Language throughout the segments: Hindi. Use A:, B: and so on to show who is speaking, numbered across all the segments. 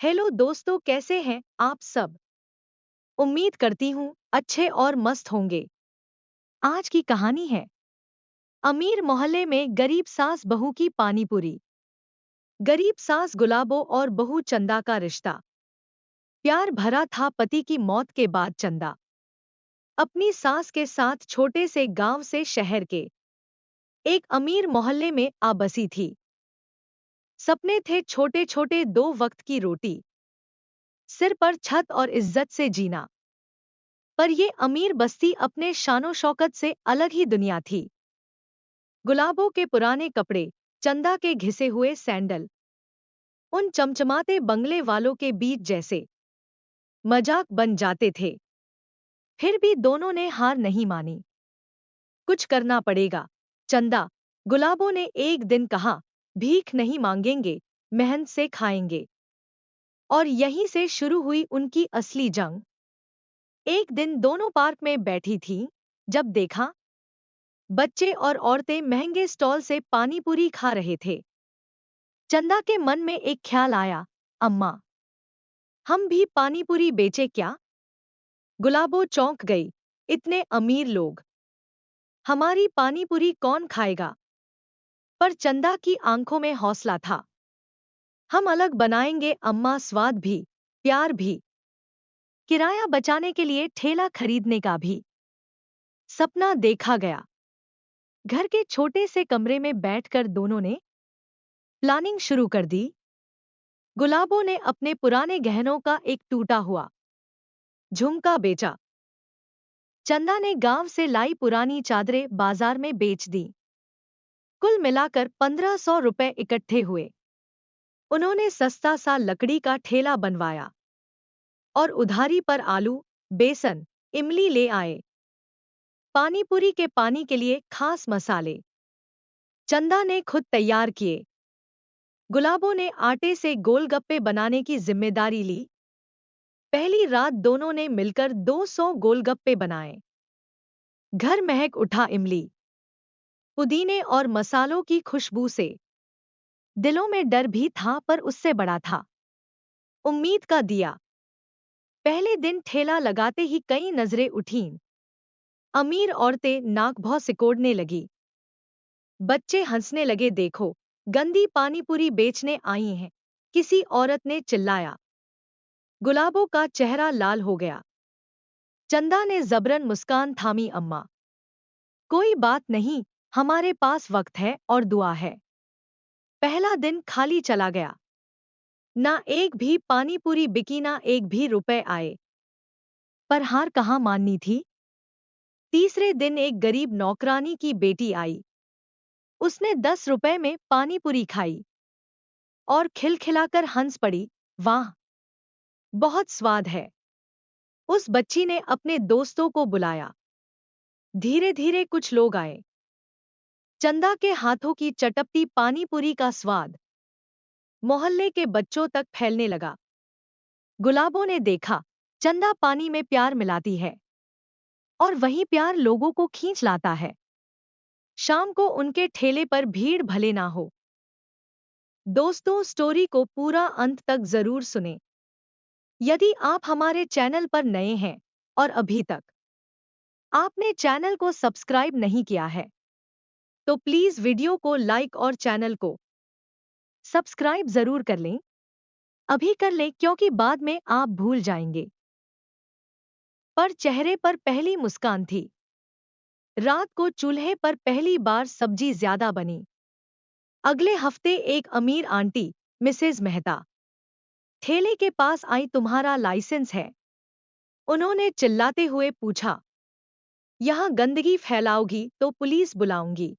A: हेलो दोस्तों, कैसे हैं आप सब। उम्मीद करती हूँ अच्छे और मस्त होंगे। आज की कहानी है अमीर मोहल्ले में गरीब सास बहू की पानीपुरी। गरीब सास गुलाबो और बहू चंदा का रिश्ता प्यार भरा था। पति की मौत के बाद चंदा अपनी सास के साथ छोटे से गांव से शहर के एक अमीर मोहल्ले में आ बसी थी। सपने थे छोटे छोटे, 2 वक्त की रोटी, सिर पर छत और इज्जत से जीना। पर ये अमीर बस्ती अपने शानो शौकत से अलग ही दुनिया थी। गुलाबों के पुराने कपड़े, चंदा के घिसे हुए सैंडल, उन चमचमाते बंगले वालों के बीच जैसे मजाक बन जाते थे। फिर भी दोनों ने हार नहीं मानी। कुछ करना पड़ेगा। चंदा गुलाबों ने एक दिन कहा, भीख नहीं मांगेंगे, मेहनत से खाएंगे। और यहीं से शुरू हुई उनकी असली जंग। एक दिन दोनों पार्क में बैठी थीं, जब देखा बच्चे और औरतें महंगे स्टॉल से पानीपुरी खा रहे थे। चंदा के मन में एक ख्याल आया, अम्मा, हम भी पानीपुरी बेचे क्या। गुलाबो चौंक गई, इतने अमीर लोग, हमारी पानीपुरी कौन खाएगा। पर चंदा की आंखों में हौसला था। हम अलग बनाएंगे अम्मा, स्वाद भी, प्यार भी, किराया बचाने के लिए ठेला खरीदने का भी। सपना देखा गया। घर के छोटे से कमरे में बैठकर दोनों ने प्लानिंग शुरू कर दी। गुलाबों ने अपने पुराने गहनों का एक टूटा हुआ झुमका बेचा। चंदा ने गांव से लाई पुरानी चादरें बाजार में बेच दी। कुल मिलाकर 1500 रुपए इकट्ठे हुए। उन्होंने सस्ता सा लकड़ी का ठेला बनवाया और उधारी पर आलू, बेसन, इमली ले आए। पानीपुरी के पानी के लिए खास मसाले चंदा ने खुद तैयार किए। गुलाबों ने आटे से गोलगप्पे बनाने की जिम्मेदारी ली। पहली रात दोनों ने मिलकर 200 गोलगप्पे बनाए। घर महक उठा इमली, पुदीने और मसालों की खुशबू से। दिलों में डर भी था, पर उससे बड़ा था उम्मीद का दिया। पहले दिन ठेला लगाते ही कई नजरें उठीं। अमीर औरतें नाक भौं सिकोड़ने लगी। बच्चे हंसने लगे, देखो गंदी पानीपुरी बेचने आई हैं, किसी औरत ने चिल्लाया। गुलाबों का चेहरा लाल हो गया। चंदा ने जबरन मुस्कान थामी, अम्मा, कोई बात नहीं, हमारे पास वक्त है और दुआ है। पहला दिन खाली चला गया। ना एक भी पानीपुरी बिकी, ना एक भी रुपए आए। पर हार कहाँ माननी थी। तीसरे दिन एक गरीब नौकरानी की बेटी आई। उसने 10 रुपए में पानीपुरी खाई और खिलखिलाकर हंस पड़ी, वाह, बहुत स्वाद है। उस बच्ची ने अपने दोस्तों को बुलाया। धीरे धीरे कुछ लोग आए। चंदा के हाथों की चटपटी पानीपुरी का स्वाद मोहल्ले के बच्चों तक फैलने लगा। गुलाबों ने देखा, चंदा पानी में प्यार मिलाती है और वही प्यार लोगों को खींच लाता है। शाम को उनके ठेले पर भीड़ भले ना हो। दोस्तों, स्टोरी को पूरा अंत तक जरूर सुनें। यदि आप हमारे चैनल पर नए हैं और अभी तक आपने चैनल को सब्सक्राइब नहीं किया है, तो प्लीज वीडियो को लाइक और चैनल को सब्सक्राइब जरूर कर लें। अभी कर लें, क्योंकि बाद में आप भूल जाएंगे। पर चेहरे पर पहली मुस्कान थी। रात को चूल्हे पर पहली बार सब्जी ज्यादा बनी। अगले हफ्ते एक अमीर आंटी, मिसेज मेहता, ठेले के पास आई। तुम्हारा लाइसेंस है? उन्होंने चिल्लाते हुए पूछा। यहाँ गंदगी फैलाओगी तो पुलिस बुलाऊंगी।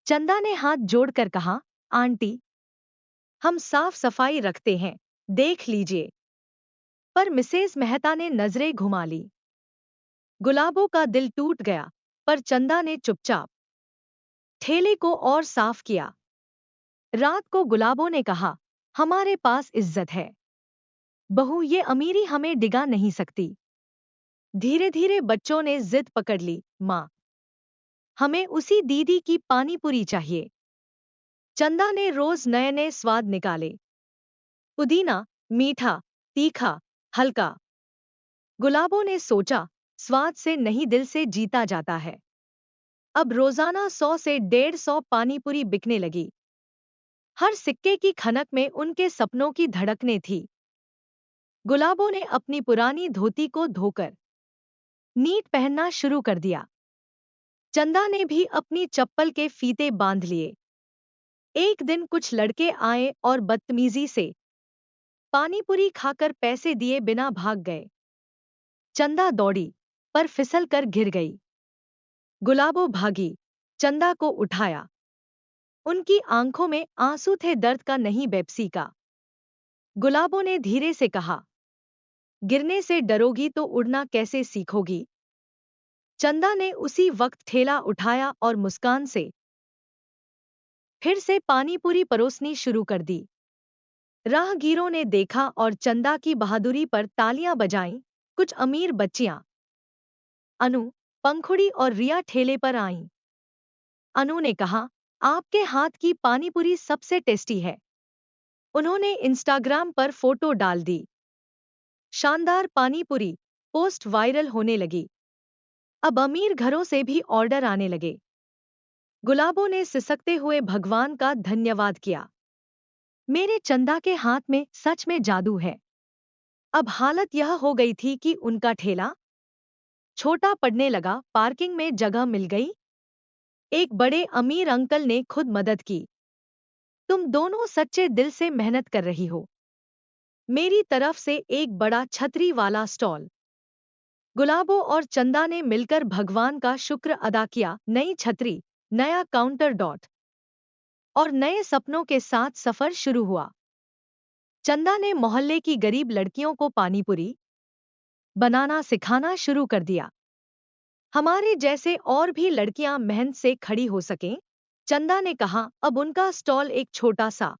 A: चंदा ने हाथ जोड़कर कहा, आंटी, हम साफ सफाई रखते हैं, देख लीजिए। पर मिसेज मेहता ने नजरें घुमा ली। गुलाबों का दिल टूट गया, पर चंदा ने चुपचाप ठेले को और साफ किया। रात को गुलाबों ने कहा, हमारे पास इज्जत है बहू, ये अमीरी हमें डिगा नहीं सकती। धीरे धीरे बच्चों ने जिद पकड़ ली, माँ, हमें उसी दीदी की पानीपुरी चाहिए। चंदा ने रोज नए नए स्वाद निकाले। पुदीना, मीठा, तीखा, हल्का। गुलाबों ने सोचा, स्वाद से नहीं दिल से जीता जाता है। अब रोजाना 100 से 150 पानीपुरी बिकने लगी। हर सिक्के की खनक में उनके सपनों की धड़कनें थी। गुलाबों ने अपनी पुरानी धोती को धोकर नीट पहनना शुरू कर दिया। चंदा ने भी अपनी चप्पल के फीते बांध लिए। एक दिन कुछ लड़के आए और बदतमीजी से पानीपुरी खाकर पैसे दिए बिना भाग गए। चंदा दौड़ी, पर फिसल कर गिर गई। गुलाबो भागी, चंदा को उठाया। उनकी आंखों में आंसू थे, दर्द का नहीं, बेपसी का। गुलाबो ने धीरे से कहा, गिरने से डरोगी तो उड़ना कैसे सीखोगी। चंदा ने उसी वक्त ठेला उठाया और मुस्कान से फिर से पानीपुरी परोसनी शुरू कर दी। राहगीरों ने देखा और चंदा की बहादुरी पर तालियां बजाईं। कुछ अमीर बच्चियां अनु, पंखुड़ी और रिया ठेले पर आईं। अनु ने कहा, आपके हाथ की पानीपुरी सबसे टेस्टी है। उन्होंने इंस्टाग्राम पर फोटो डाल दी। शानदार पानीपुरी पोस्ट वायरल होने लगी। अब अमीर घरों से भी ऑर्डर आने लगे। गुलाबों ने सिसकते हुए भगवान का धन्यवाद किया। मेरे चंदा के हाथ में सच में जादू है। अब हालत यह हो गई थी कि उनका ठेला छोटा पड़ने लगा। पार्किंग में जगह मिल गई। एक बड़े अमीर अंकल ने खुद मदद की। तुम दोनों सच्चे दिल से मेहनत कर रही हो। मेरी तरफ से एक बड़ा छतरी वाला स्टॉल। गुलाबों और चंदा ने मिलकर भगवान का शुक्र अदा किया। नई छतरी, नया काउंटर डॉट और नए सपनों के साथ सफर शुरू हुआ। चंदा ने मोहल्ले की गरीब लड़कियों को पानीपुरी बनाना सिखाना शुरू कर दिया। हमारे जैसे और भी लड़कियां मेहनत से खड़ी हो सकें। चंदा ने कहा, अब उनका स्टॉल एक छोटा सा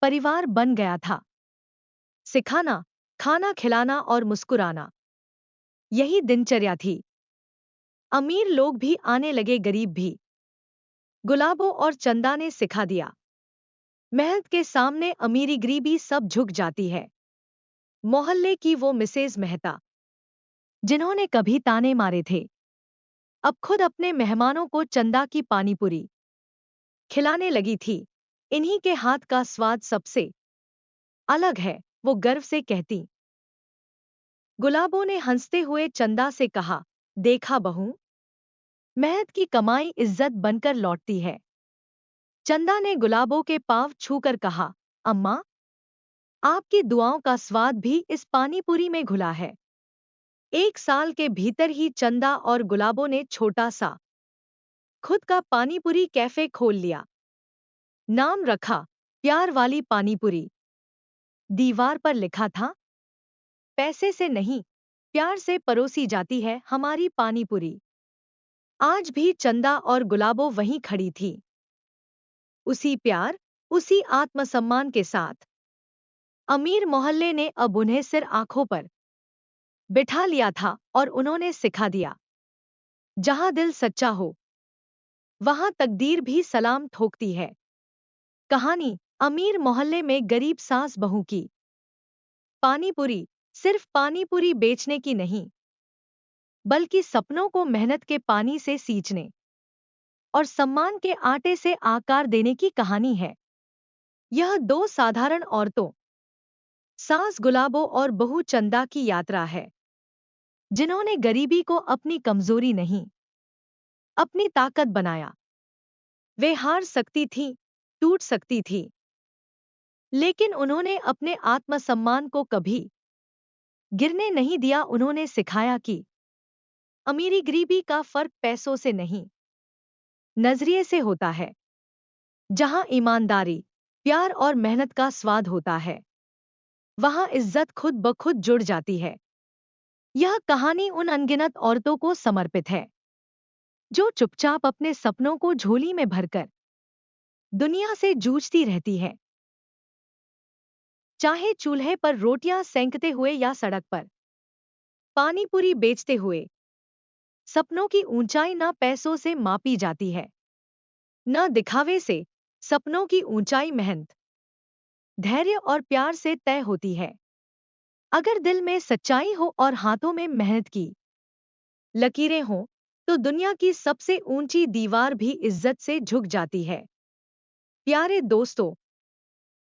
A: परिवार बन गया था। सिखाना, खाना खिलाना और मुस्कुराना, यही दिनचर्या थी। अमीर लोग भी आने लगे, गरीब भी। गुलाबों और चंदा ने सिखा दिया, मेहनत के सामने अमीरी गरीबी सब झुक जाती है। मोहल्ले की वो मिसेज मेहता, जिन्होंने कभी ताने मारे थे, अब खुद अपने मेहमानों को चंदा की पानीपुरी खिलाने लगी थी। इन्हीं के हाथ का स्वाद सबसे अलग है, वो गर्व से कहती। गुलाबों ने हंसते हुए चंदा से कहा, देखा बहू, मेहनत की कमाई इज्जत बनकर लौटती है। चंदा ने गुलाबों के पांव छूकर कहा, अम्मा, आपकी दुआओं का स्वाद भी इस पानीपुरी में घुला है। 1 साल के भीतर ही चंदा और गुलाबों ने छोटा सा खुद का पानीपुरी कैफे खोल लिया। नाम रखा, प्यार वाली पानीपुरी। दीवार पर लिखा था, पैसे से नहीं, प्यार से परोसी जाती है हमारी पानीपुरी। आज भी चंदा और गुलाबो वहीं खड़ी थी, उसी प्यार, उसी आत्मसम्मान के साथ। अमीर मोहल्ले ने अब उन्हें सिर आंखों पर बिठा लिया था और उन्होंने सिखा दिया, जहां दिल सच्चा हो, वहां तकदीर भी सलाम ठोकती है। कहानी, अमीर मोहल्ले में गरीब सास बहू की। पानीपुरी सिर्फ पानीपुरी बेचने की नहीं, बल्कि सपनों को मेहनत के पानी से सींचने और सम्मान के आटे से आकार देने की कहानी है। यह दो साधारण औरतों, सास गुलाबो और बहू चंदा की यात्रा है, जिन्होंने गरीबी को अपनी कमजोरी नहीं, अपनी ताकत बनाया। वे हार सकती थीं, टूट सकती थीं, लेकिन उन्होंने अपने आत्मसम्मान को कभी गिरने नहीं दिया। उन्होंने सिखाया कि अमीरी गरीबी का फर्क पैसों से नहीं, नजरिए से होता है। जहां ईमानदारी, प्यार और मेहनत का स्वाद होता है, वहां इज्जत खुद ब खुद जुड़ जाती है। यह कहानी उन अनगिनत औरतों को समर्पित है, जो चुपचाप अपने सपनों को झोली में भरकर दुनिया से जूझती रहती है, चाहे चूल्हे पर रोटियां सेंकते हुए या सड़क पर पानीपुरी बेचते हुए। सपनों की ऊंचाई न पैसों से मापी जाती है, न दिखावे से। सपनों की ऊंचाई मेहनत, धैर्य और प्यार से तय होती है। अगर दिल में सच्चाई हो और हाथों में मेहनत की लकीरें हों, तो दुनिया की सबसे ऊंची दीवार भी इज्जत से झुक जाती है। प्यारे दोस्तों,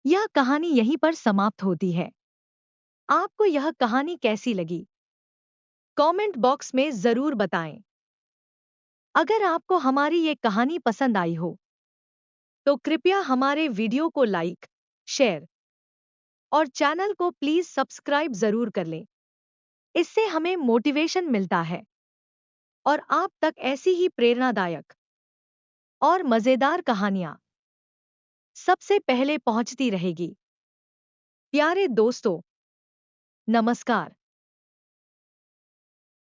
A: यह कहानी यहीं पर समाप्त होती है। आपको यह कहानी कैसी लगी? कमेंट बॉक्स में जरूर बताएं। अगर आपको हमारी ये कहानी पसंद आई हो, तो कृपया हमारे वीडियो को लाइक, शेयर और चैनल को प्लीज सब्सक्राइब जरूर कर लें। इससे हमें मोटिवेशन मिलता है और आप तक ऐसी ही प्रेरणादायक और मजेदार कहानियां सबसे पहले पहुंचती रहेगी। प्यारे दोस्तों, नमस्कार।